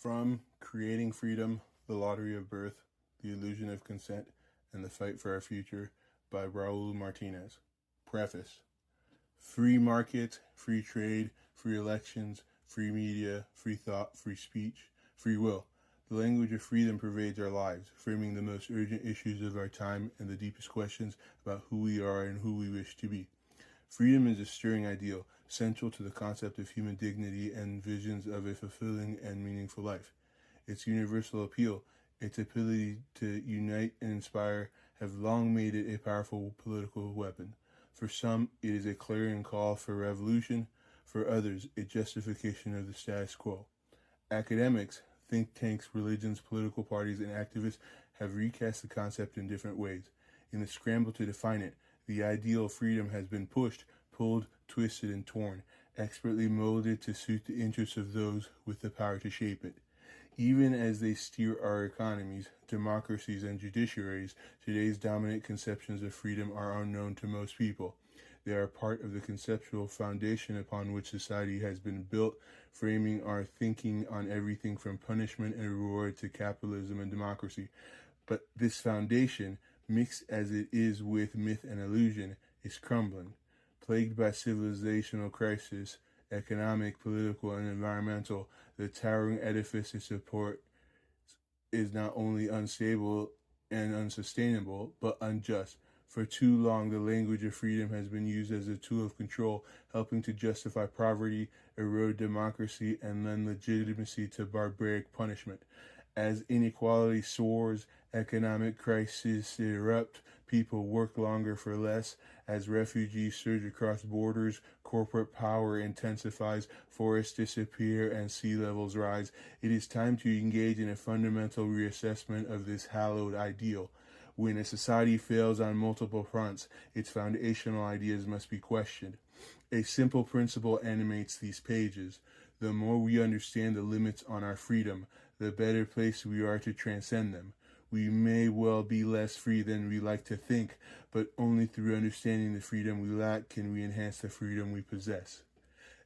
From Creating Freedom, The Lottery of Birth, The Illusion of Consent, and the Fight for Our Future by Raoul Martinez. Preface. Free markets, free trade, free elections, free media, free thought, free speech, free will. The language of freedom pervades our lives, framing the most urgent issues of our time and the deepest questions about who we are and who we wish to be. Freedom is a stirring ideal, central to the concept of human dignity and visions of a fulfilling and meaningful life. Its universal appeal, its ability to unite and inspire, have long made it a powerful political weapon. For some, it is a clarion call for revolution. For others, a justification of the status quo. Academics, think tanks, religions, political parties, and activists have recast the concept in different ways. In the scramble to define it, the ideal of freedom has been pushed, pulled, twisted, and torn, expertly molded to suit the interests of those with the power to shape it. Even as they steer our economies, democracies, and judiciaries, today's dominant conceptions of freedom are unknown to most people. They are part of the conceptual foundation upon which society has been built, framing our thinking on everything from punishment and reward to capitalism and democracy. But this foundation, mixed as it is with myth and illusion, is crumbling. Plagued by civilizational crisis, economic, political, and environmental, the towering edifice it supports is not only unstable and unsustainable, but unjust. For too long, the language of freedom has been used as a tool of control, helping to justify poverty, erode democracy, and lend legitimacy to barbaric punishment. As inequality soars, economic crises erupt, people work longer for less. As refugees surge across borders, corporate power intensifies, forests disappear, and sea levels rise. It is time to engage in a fundamental reassessment of this hallowed ideal. When a society fails on multiple fronts, its foundational ideas must be questioned. A simple principle animates these pages. The more we understand the limits on our freedom, the better place we are to transcend them. We may well be less free than we like to think, but only through understanding the freedom we lack can we enhance the freedom we possess.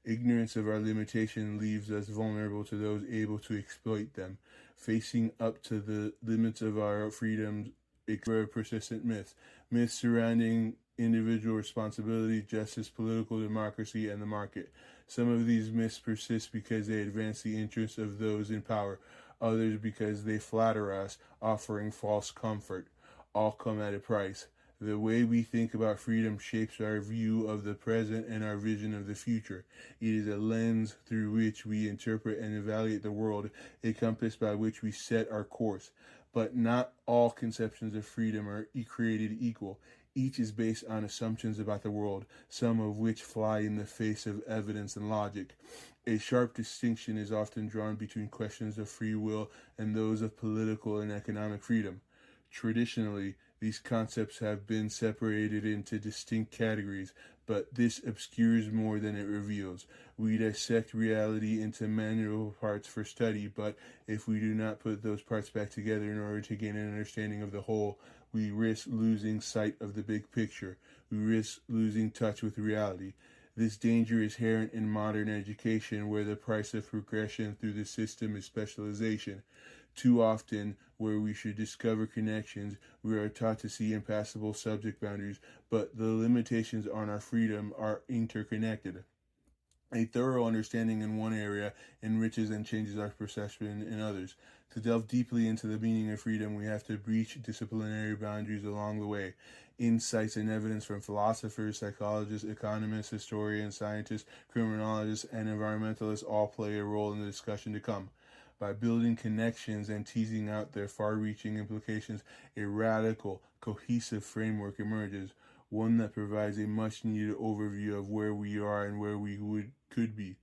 Ignorance of our limitation leaves us vulnerable to those able to exploit them. Facing up to the limits of our freedoms, a persistent myths surrounding individual responsibility, justice, political democracy, and the market. Some of these myths persist because they advance the interests of those in power, others because they flatter us, offering false comfort. All come at a price. The way we think about freedom shapes our view of the present and our vision of the future. It is a lens through which we interpret and evaluate the world, a compass by which we set our course. But not all conceptions of freedom are created equal. Each is based on assumptions about the world, some of which fly in the face of evidence and logic. A sharp distinction is often drawn between questions of free will and those of political and economic freedom. Traditionally, these concepts have been separated into distinct categories, but this obscures more than it reveals. We dissect reality into manageable parts for study, but if we do not put those parts back together in order to gain an understanding of the whole, we risk losing sight of the big picture. We risk losing touch with reality. This danger is inherent in modern education, where the price of progression through the system is specialization. Too often, where we should discover connections, we are taught to see impassable subject boundaries, but the limitations on our freedom are interconnected. A thorough understanding in one area enriches and changes our perception in others. To delve deeply into the meaning of freedom, we have to breach disciplinary boundaries along the way. Insights and evidence from philosophers, psychologists, economists, historians, scientists, criminologists, and environmentalists all play a role in the discussion to come. By building connections and teasing out their far-reaching implications, a radical, cohesive framework emerges, one that provides a much-needed overview of where we are and where we could be.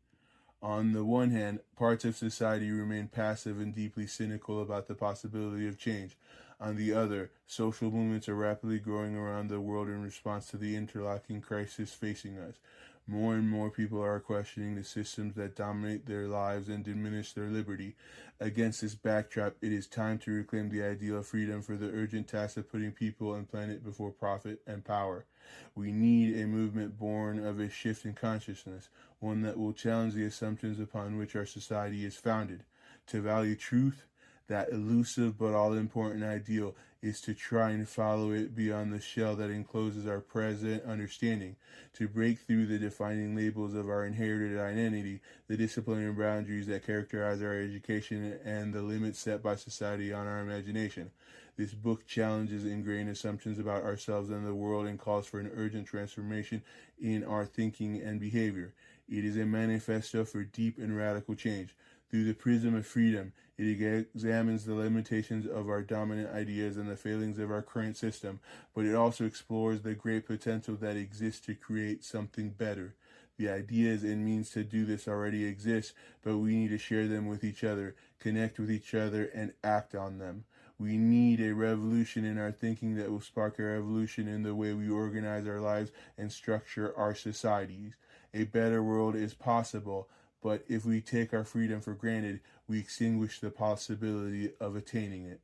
On the one hand, parts of society remain passive and deeply cynical about the possibility of change. On the other, social movements are rapidly growing around the world in response to the interlocking crisis facing us. More and more people are questioning the systems that dominate their lives and diminish their liberty. Against this backdrop, it is time to reclaim the ideal of freedom for the urgent task of putting people and planet before profit and power. We need a movement born of a shift in consciousness, one that will challenge the assumptions upon which our society is founded. To value truth, that elusive but all-important ideal, is to try and follow it beyond the shell that encloses our present understanding, to break through the defining labels of our inherited identity, the disciplinary boundaries that characterize our education, and the limits set by society on our imagination. This book challenges ingrained assumptions about ourselves and the world and calls for an urgent transformation in our thinking and behavior. It is a manifesto for deep and radical change. Through the prism of freedom, it examines the limitations of our dominant ideas and the failings of our current system, but it also explores the great potential that exists to create something better. The ideas and means to do this already exist, but we need to share them with each other, connect with each other, and act on them. We need a revolution in our thinking that will spark a revolution in the way we organize our lives and structure our societies. A better world is possible, but if we take our freedom for granted, we extinguish the possibility of attaining it.